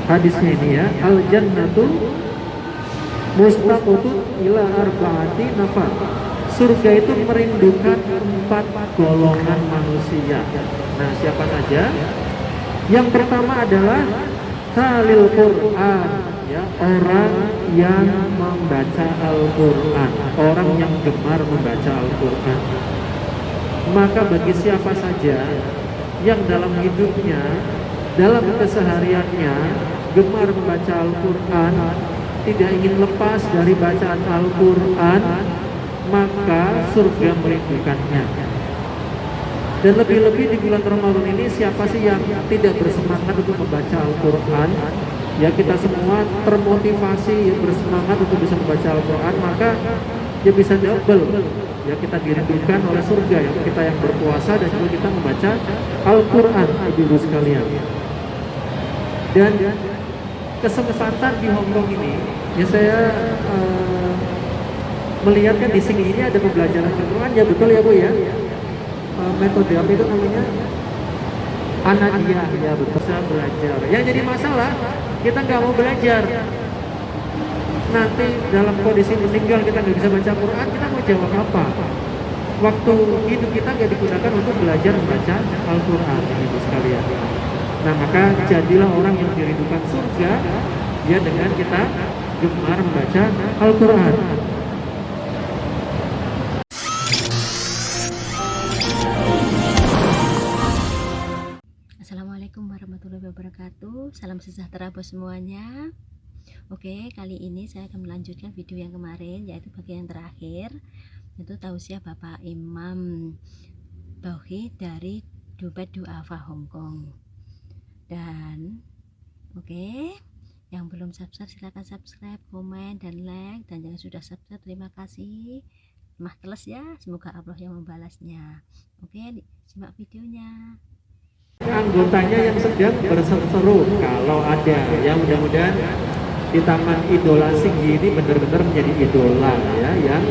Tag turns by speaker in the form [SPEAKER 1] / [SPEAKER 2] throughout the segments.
[SPEAKER 1] hadisnya ini ya, al jannatu mustaqutun ila arba'ati nafar. Surga itu merindukan 4 golongan manusia. Nah, siapa saja? Yang pertama adalah talil Quran, ya, orang yang membaca Al-Quran, orang yang gemar membaca Al-Quran. Maka bagi siapa saja yang dalam hidupnya, dalam kesehariannya gemar membaca Al-Quran, tidak ingin lepas dari bacaan Al-Quran, maka surga merindukannya. Dan lebih-lebih di bulan Ramadan ini, siapa sih yang tidak bersemangat untuk membaca Al-Quran? Ya, kita semua termotivasi, bersemangat untuk bisa membaca Al-Quran, maka ya bisa double. Ya, kita dirindukan oleh surga, ya, kita yang berpuasa dan juga kita membaca Al-Quran, ibu sekalian. Dan kesempatan di Hong Kong ini, ya saya melihat kan di sini ini ada pembelajaran Al-Quran, ya betul ya Bu ya. Metode apa itu namanya? Anadiyah, ya betul. Bisa belajar. Yang jadi masalah kita nggak mau belajar. Nanti dalam kondisi meninggal kita nggak bisa baca Quran, kita mau jawab apa? Waktu hidup kita nggak digunakan untuk belajar membaca Al-Quran, ibu sekalian. Nah, maka jadilah orang yang dirindukan surga, ya, dengan kita gemar membaca Al-Quran.
[SPEAKER 2] Assalamualaikum warahmatullahi wabarakatuh. Salam sejahtera buat semuanya. Oke, kali ini saya akan melanjutkan video yang kemarin, yaitu bagian terakhir, yaitu tausiah Bapak Imam Tauhid dari Dompet Duafa Hong Kong. Dan oke, yang belum subscribe silahkan subscribe, komen, dan like. Dan yang sudah subscribe terima kasih. Mah teles ya, semoga Allah yang membalasnya. Oke, simak videonya.
[SPEAKER 1] Anggotanya yang sedang berseteru, kalau ada, ya mudah-mudahan di Taman Idola Singgi ini benar-benar menjadi idola, ya, yang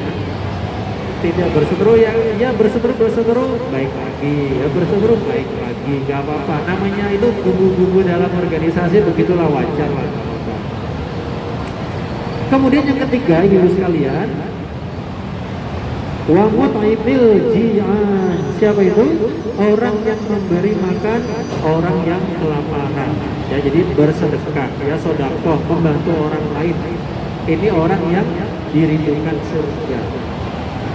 [SPEAKER 1] tidak berseteru, ya berseteru baik lagi, ya berseteru baik lagi, gak apa-apa. Namanya itu bumbu-bumbu dalam organisasi, begitulah, wajar lah. Kemudian yang ketiga, ibu sekalian, wa mut'imil ji'an. Siapa itu? Orang yang memberi makan orang yang kelaparan. Ya, jadi bersedekah, ya, sedekah, membantu orang lain. Ini orang yang dirindukan surga.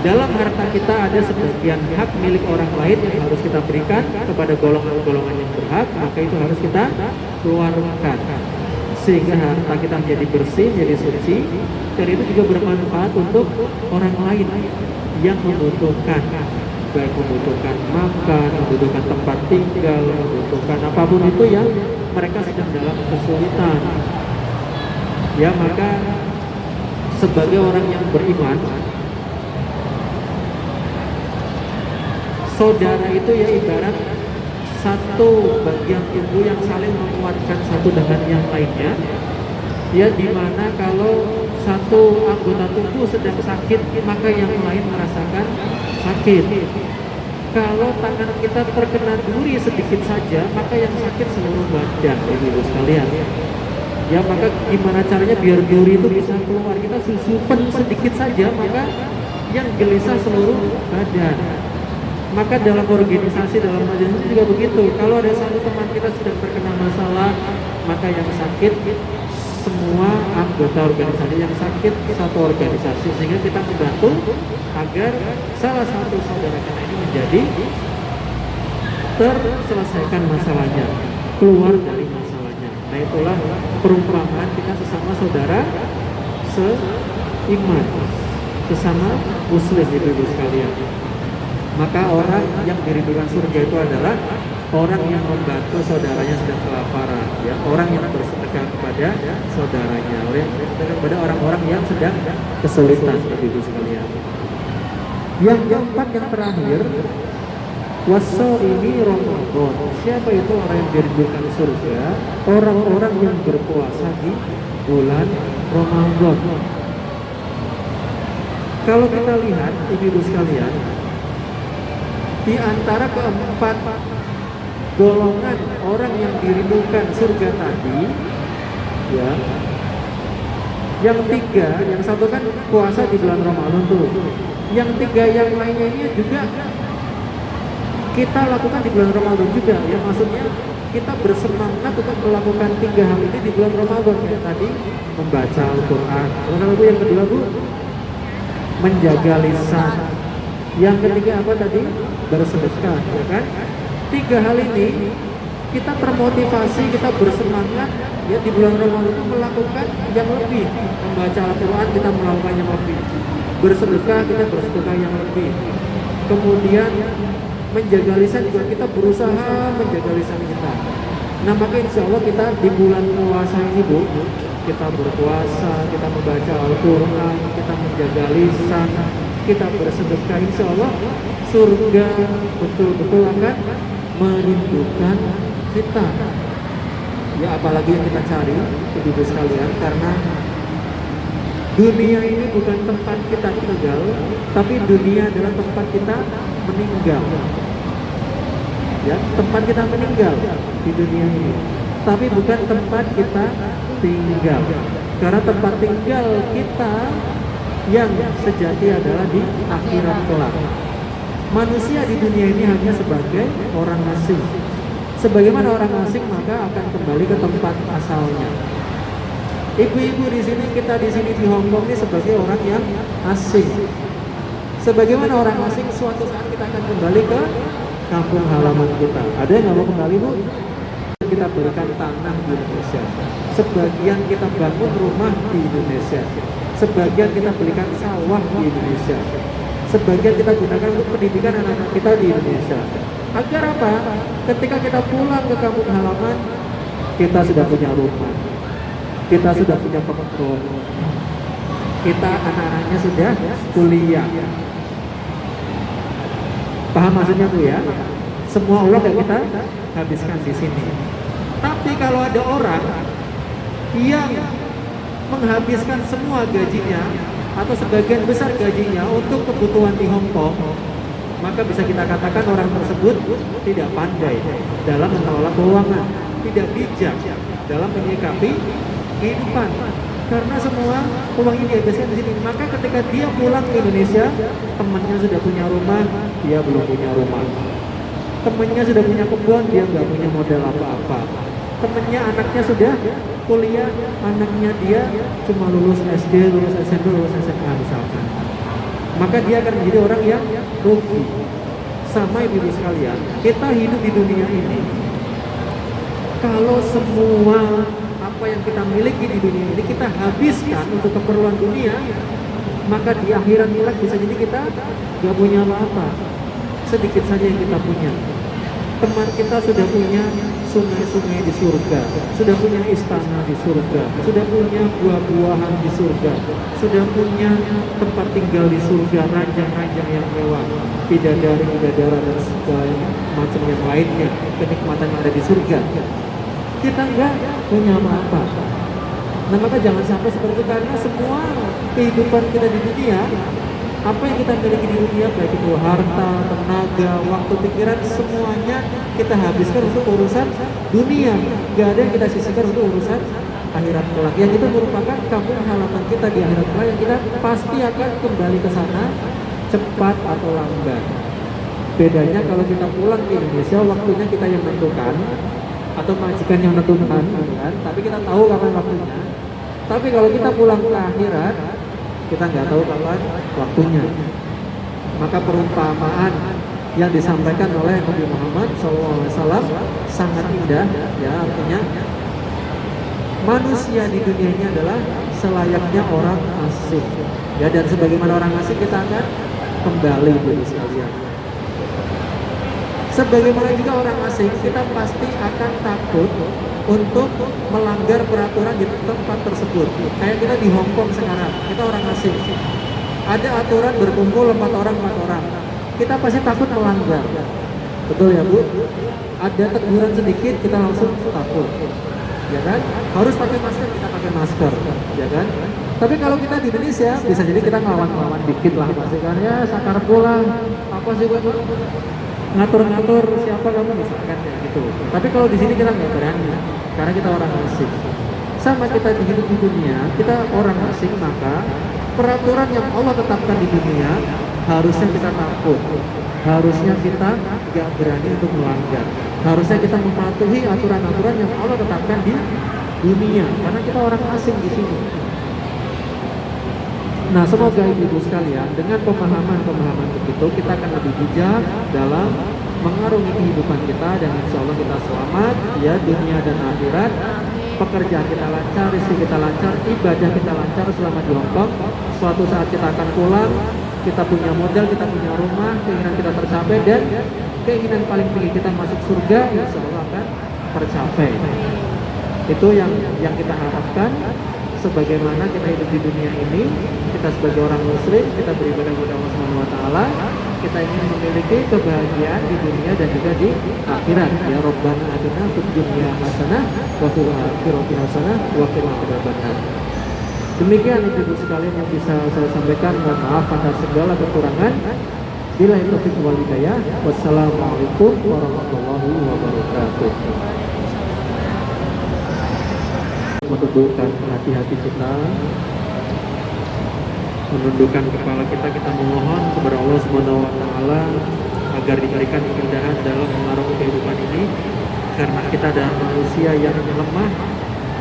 [SPEAKER 1] Dalam harta kita ada sebagian hak milik orang lain yang harus kita berikan kepada golongan-golongan yang berhak, maka itu harus kita keluarkan sehingga harta kita menjadi bersih, menjadi suci, dan itu juga bermanfaat untuk orang lain yang membutuhkan, baik membutuhkan makan, membutuhkan tempat tinggal, membutuhkan apapun itu yang mereka sedang dalam kesulitan. Ya, maka sebagai orang yang beriman, saudara itu ya ibarat satu bagian tubuh yang saling menguatkan satu dengan yang lainnya. Ya, dimana kalau satu anggota tubuh sedang sakit, maka yang lain merasakan sakit. Kalau tangan kita terkena duri sedikit saja, maka yang sakit seluruh badan, ibu sekalian. Ya, maka gimana caranya biar duri itu bisa keluar? Kita susupan sedikit saja, maka yang gelisah seluruh badan. Maka dalam organisasi, dalam majelis juga begitu. Kalau ada satu teman kita sedang terkena masalah, maka yang sakit semua anggota organisasi yang sakit satu organisasi, sehingga kita membantu agar salah satu saudara kita ini menjadi terselesaikan masalahnya, keluar dari masalahnya. Nah, itulah perumpamaan kita sesama saudara seiman, sesama muslim, ibu-ibu sekalian. Maka orang yang dirindukan surga itu adalah orang yang membantu saudaranya sedang kelaparan, ya, orang yang bersedekah kepada saudaranya, orang yang bersedekah kepada orang-orang yang sedang kesulitan, ibu sekalian. Yang keempat, yang terakhir, waso ini Ramadan. Siapa itu orang yang dirindukan surga? Orang-orang yang berpuasa di bulan Ramadan. Kalau kita lihat, ibu sekalian, di antara keempat golongan orang yang dirindukan surga tadi, ya. Yang tiga, yang satu kan puasa di bulan Ramadan tuh. Yang tiga yang lainnya ini juga kita lakukan di bulan Ramadan juga. Ya maksudnya kita bersemangat untuk melakukan tiga hal ini di bulan Ramadan. Kayak tadi membaca Al-Quran. Lalu yang kedua Bu, menjaga lisan. Yang ketiga apa tadi? Bersedekah, ya kan? Tiga hal ini kita termotivasi, kita bersemangat ya di bulan Ramadan itu melakukan yang lebih. Membaca Al-Quran kita melakukan yang lebih, bersedekah kita bersedekah yang lebih, kemudian menjaga lisan juga kita berusaha menjaga lisan kita. Nah maka insya Allah kita di bulan puasa ini Bu, kita berpuasa, kita membaca Al-Quran, kita menjaga lisan, kita bersedekah, insya Allah surga betul-betul akan merindukan kita. Ya apalagi yang kita cari ibu sekalian, karena dunia ini bukan tempat kita tinggal, tapi dunia adalah tempat kita meninggal. Ya, tempat kita meninggal di dunia ini, tapi bukan tempat kita tinggal. Karena tempat tinggal kita yang sejati adalah di akhirat kelak. Manusia di dunia ini hanya sebagai orang asing. Sebagaimana orang asing maka akan kembali ke tempat asalnya. Ibu-ibu di sini, kita di sini di Hong Kong ini sebagai orang yang asing. Sebagaimana orang asing, suatu saat kita akan kembali ke kampung halaman kita. Ada yang nggak mau kembali Bu? Kita berikan tanah di Indonesia. Sebagian kita bangun rumah di Indonesia. Sebagian kita belikan sawah di Indonesia. Sebagian kita gunakan untuk pendidikan anak-anak kita di Indonesia. Agar apa? Ketika kita pulang ke kampung halaman, kita sudah punya rumah, kita sudah punya kebun, kita anak-anaknya sudah kuliah. Paham maksudnya Bu ya? Semua uang yang kita habiskan di sini. Tapi kalau ada orang yang menghabiskan semua gajinya atau sebagian besar gajinya untuk kebutuhan di Hong Kong, maka bisa kita katakan orang tersebut tidak pandai dalam mengelola keuangan, tidak bijak dalam menyikapi kehidupan. Karena semua uang ini dihabiskan di sini. Maka ketika dia pulang ke Indonesia, temannya sudah punya rumah, dia belum punya rumah. Temannya sudah punya kebun, dia nggak punya modal apa-apa. Temannya, anaknya sudah kuliah, anaknya dia cuma lulus SD, lulus SMP, lulus SMA misalkan. Maka dia akan menjadi orang yang rugi. Sama ibu sekalian, kita hidup di dunia ini, kalau semua apa yang kita miliki di dunia ini kita habiskan untuk keperluan dunia, maka di akhirat kelak bisa jadi kita gak punya apa-apa. Sedikit saja yang kita punya. Teman kita sudah punya sungai-sungai di surga, sudah punya istana di surga, sudah punya buah-buahan di surga, sudah punya tempat tinggal di surga, ranjang-ranjang yang mewah, bidadari-bidadara dan segala macam yang lainnya, kenikmatan yang ada di surga. Kita enggak punya apa-apa. Nah maka jangan sampai seperti itu, karena semua kehidupan kita di dunia, apa yang kita miliki di dunia, baik itu harta, tenaga, waktu, pikiran, semuanya kita habiskan untuk urusan dunia. Gak ada yang kita sisihkan untuk urusan akhirat kelak. Yang itu merupakan kampung halaman kita di akhirat kelak, yang kita pasti akan kembali ke sana cepat atau lambat. Bedanya kalau kita pulang ke Indonesia, waktunya kita yang menentukan atau majikan yang menentukan, kan? Tapi kita tahu kapan waktunya. Tapi kalau kita pulang ke akhirat, kita nggak tahu kapan waktunya. Maka perumpamaan yang disampaikan oleh Nabi Muhammad SAW sangat indah, ya, artinya manusia di dunia ini adalah selayaknya orang asing, ya, dan sebagaimana orang asing kita akan kembali bagi sekalian. Sebagaimana juga orang asing, kita pasti akan takut untuk melanggar peraturan di tempat tersebut. Kayak kita di Hong Kong sekarang, kita orang asing. Ada aturan berkumpul 4 orang. Kita pasti takut melanggar. Betul ya Bu? Ada teguran sedikit, kita langsung takut. Ya kan? Harus pakai masker, kita pakai masker. Ya kan? Tapi kalau kita di Indonesia, bisa jadi kita ngelawan-ngelawan dikit lah. Pasti kan, ya sakar pulang. Apa sih Bu? Ngatur-ngatur siapa kamu misalkan ya gitu. Tapi kalau di sini kita nggak berani karena kita orang asing. Sama kita hidup di dunia, kita orang asing, maka peraturan yang Allah tetapkan di dunia harusnya kita takut, harusnya kita gak berani untuk melanggar, harusnya kita mematuhi aturan-aturan yang Allah tetapkan di dunia, karena kita orang asing di sini. Nah, semoga ibu sekalian dengan pemahaman begitu kita akan lebih bijak dalam mengarungi kehidupan kita, dan insya Allah kita selamat ya dunia dan akhirat. Pekerjaan kita lancar, rezeki kita lancar, ibadah kita lancar selama di Hongkong. Suatu saat kita akan pulang, kita punya modal, kita punya rumah, keinginan kita tercapai, dan keinginan paling tinggi kita masuk surga insya Allah akan tercapai. Itu yang kita harapkan. Sebagaimana kita hidup di dunia ini, kita sebagai orang muslim, kita beribadah kepada Allah Subhanahu wa taala, kita ingin memiliki kebahagiaan di dunia dan juga di akhirat. Ya Rabbana atina fid dunya hasanah wa fil akhirati hasanah wa qina adzabannar. Demikian ibu sekalian yang bisa saya sampaikan. Mohon maaf atas segala kekurangan. Billahi taufiq wal hidayah. Wassalamualaikum warahmatullahi wabarakatuh. Menundukkan hati-hati kita, menundukkan kepala kita memohon kepada Allah Subhanahu wa taala agar diberikan keindahan dalam mengarungi kehidupan ini, karena kita adalah manusia yang lemah,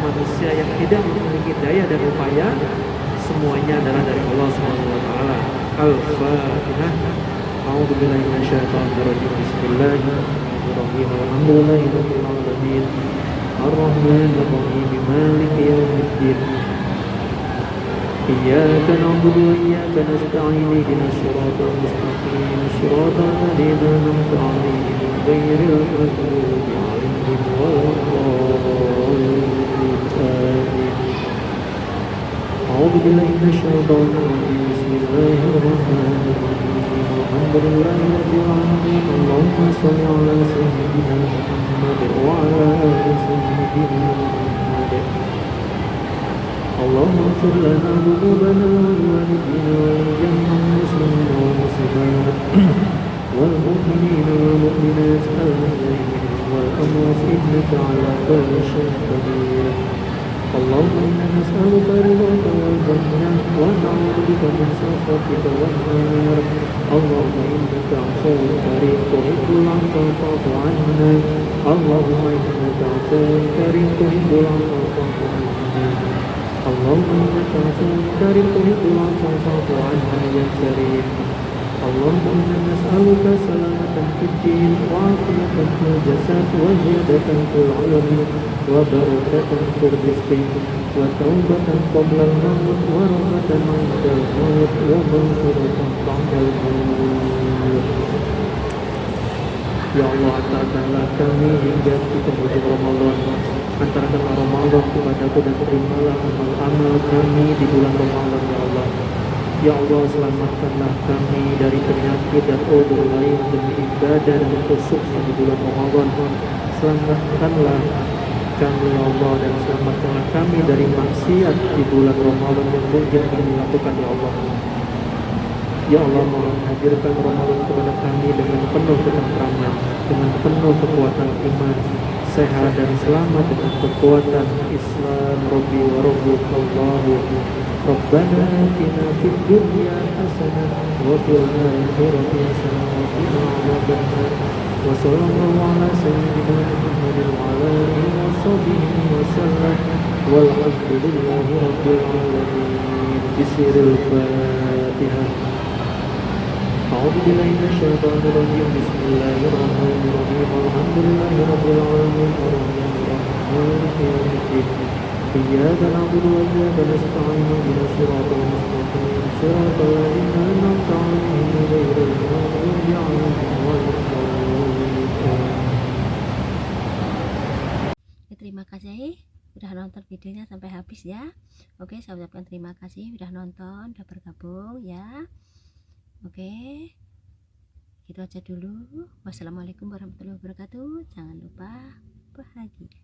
[SPEAKER 1] manusia yang tidak memiliki daya dan upaya. Semuanya adalah dari Allah Subhanahu wa taala. Al-Fatihah. A'udzu billahi minasyaitonir rajim. Bismillahirrahmanirrahim. Alhamdulillahirabbil alamin. الرحمن الرحيم مالك يوم الدين إياك نعبد وإياك نستعين اهدنا الصراط المستقيم صراط الذين أنعمت عليهم غير المغضوب عليهم ولا الضالين آمين. أعوذ بالله من الشيطان الرجيم بسم الله الرحمن الرحيم الحمد لله رب العالمين اللهم صل على سيدنا محمد وعلى آل سيدنا محمد اللهم اغفر لنا ذنوبنا ولوالدينا ولجميع المسلمين والمسلمات والمؤمنين والمؤمنات الأحياء والأموات إنك على كل شيء قدير. اللهم إنا نسألك رضاك والجنة ونعوذ بك من سخطك والنار. اللهم إنك عفو كريم تحب العفو فاعف عنا. اللهم إنك عفو كريم تحب العفو فاعف عنا. اللهم إنك عفو كريم تحب العفو فاعف عنا يا كريم. اللهم إنا نسألك سلامة في الدين وعافية في الجسد وزيادة في العلم وبركة في الرزق وتوبة قبل الموت ورحمة عند الموت ومغفرة بعد الموت. Ya Allah, antarkanlah kami hingga di penghujung Ramadan. Antarkanlah Ramadan kepadaku dan terimalah amal-amal kami di bulan Ramadan ya Allah. Ya Allah, selamatkanlah kami dari penyakit dan udzur lain demi ibadah dan khususnya di bulan Ramadan. Selamatkanlah kami ya Allah, dan selamatkanlah kami dari maksiat di bulan Ramadan yang mungkin kami lakukan ya Allah. Ya Allah, mohon hadirkan Ramadan kepada kami dengan penuh ketentraman, dengan penuh kekuatan iman, sehat dan selamat dengan kekuatan Islam. Rabbi wa rabbukallahu Rabbana atina fid dunya hasanah wa fil akhirati hasanah wa qina adzabannar. Wa sallallahu ala sayyidina Muhammadin wa ala alihi wa sahbihi wa sallam. Walhamdulillahi rabbil alamin. Bismillahil Fatihah. أعوذ بالله من الشيطان الرجيم بسم الله الرحمن الرحيم الحمد لله رب العالمين الرحمن الرحيم مالك يوم الدين إياك نعبد وإياك نستعين اهدنا الصراط المستقيم صراط الذين أنعمت عليهم غير المغضوب عليهم ولا الضالين.
[SPEAKER 2] Terima kasih udah nonton videonya sampai habis ya. Oke, saya ucapkan terima kasih udah nonton, udah bergabung ya. Oke, gitu aja dulu. Wassalamualaikum warahmatullahi wabarakatuh. Jangan lupa bahagia.